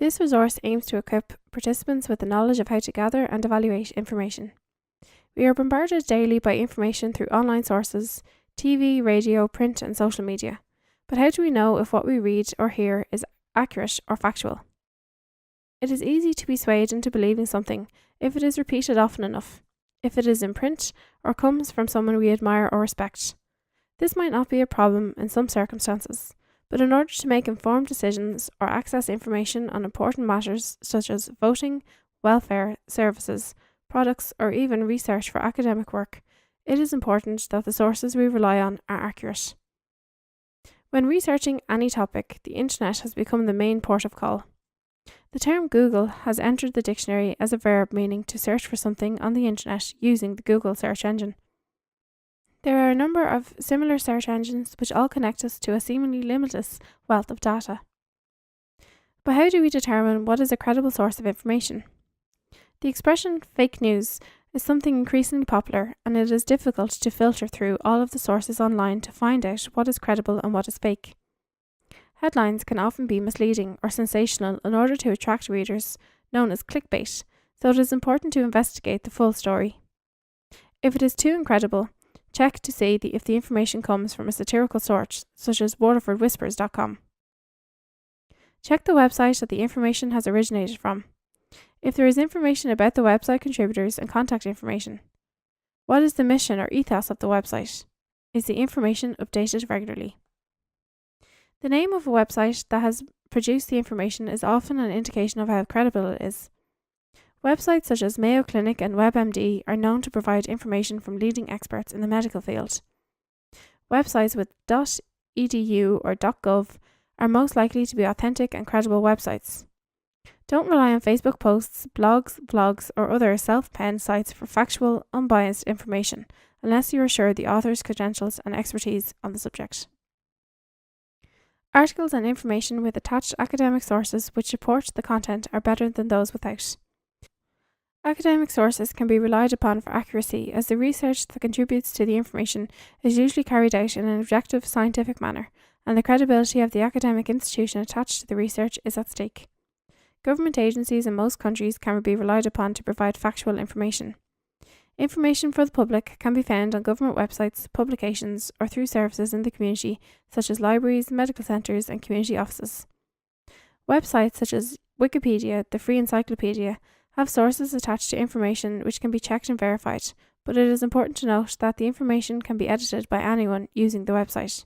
This resource aims to equip participants with the knowledge of how to gather and evaluate information. We are bombarded daily by information through online sources, TV, radio, print, and social media. But how do we know if what we read or hear is accurate or factual? It is easy to be swayed into believing something if it is repeated often enough, if it is in print or comes from someone we admire or respect. This might not be a problem in some circumstances, but in order to make informed decisions or access information on important matters such as voting, welfare, services, products, or even research for academic work, it is important that the sources we rely on are accurate. When researching any topic, the internet has become the main port of call. The term Google has entered the dictionary as a verb meaning to search for something on the internet using the Google search engine. There are a number of similar search engines which all connect us to a seemingly limitless wealth of data. But how do we determine what is a credible source of information? The expression fake news is something increasingly popular, and it is difficult to filter through all of the sources online to find out what is credible and what is fake. Headlines can often be misleading or sensational in order to attract readers, known as clickbait, so it is important to investigate the full story. If it is too incredible, check to see if the information comes from a satirical source, such as WaterfordWhispers.com. Check the website that the information has originated from. If there is information about the website contributors and contact information. What is the mission or ethos of the website? Is the information updated regularly? The name of a website that has produced the information is often an indication of how credible it is. Websites such as Mayo Clinic and WebMD are known to provide information from leading experts in the medical field. Websites with .edu or .gov are most likely to be authentic and credible websites. Don't rely on Facebook posts, blogs, or other self-penned sites for factual, unbiased information, unless you are sure the author's credentials and expertise on the subject. Articles and information with attached academic sources which support the content are better than those without. Academic sources can be relied upon for accuracy, as the research that contributes to the information is usually carried out in an objective, scientific manner, and the credibility of the academic institution attached to the research is at stake. Government agencies in most countries can be relied upon to provide factual information. Information for the public can be found on government websites, publications, or through services in the community such as libraries, medical centres, and community offices. Websites such as Wikipedia, the Free Encyclopedia, have sources attached to information which can be checked and verified, but it is important to note that the information can be edited by anyone using the website.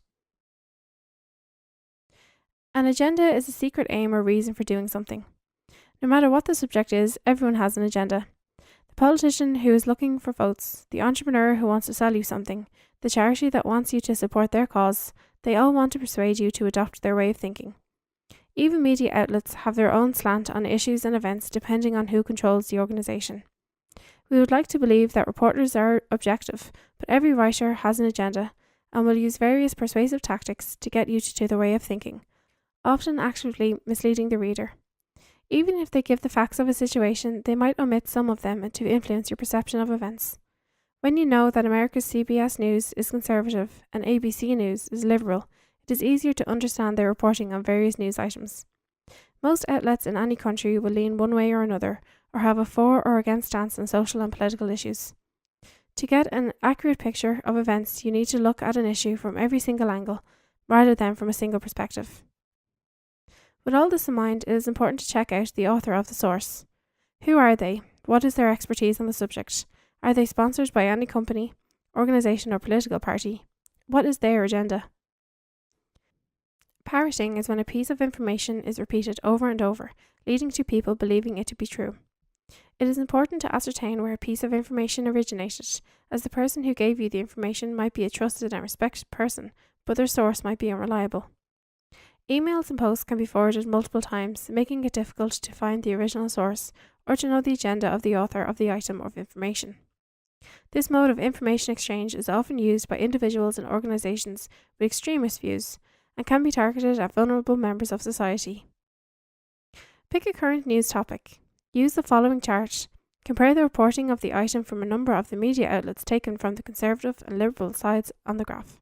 An agenda is a secret aim or reason for doing something. No matter what the subject is, everyone has an agenda. The politician who is looking for votes, the entrepreneur who wants to sell you something, the charity that wants you to support their cause, they all want to persuade you to adopt their way of thinking. Even media outlets have their own slant on issues and events depending on who controls the organisation. We would like to believe that reporters are objective, but every writer has an agenda and will use various persuasive tactics to get you to their way of thinking, often actively misleading the reader. Even if they give the facts of a situation, they might omit some of them to influence your perception of events. When you know that America's CBS News is conservative and ABC News is liberal, it is easier to understand their reporting on various news items. Most outlets in any country will lean one way or another, or have a for or against stance on social and political issues. To get an accurate picture of events, you need to look at an issue from every single angle, rather than from a single perspective. With all this in mind, it is important to check out the author of the source. Who are they? What is their expertise on the subject? Are they sponsored by any company, organisation, or political party? What is their agenda? Parroting is when a piece of information is repeated over and over, leading to people believing it to be true. It is important to ascertain where a piece of information originated, as the person who gave you the information might be a trusted and respected person, but their source might be unreliable. Emails and posts can be forwarded multiple times, making it difficult to find the original source or to know the agenda of the author of the item of information. This mode of information exchange is often used by individuals and organisations with extremist views and can be targeted at vulnerable members of society. Pick a current news topic. Use the following chart. Compare the reporting of the item from a number of the media outlets taken from the conservative and liberal sides on the graph.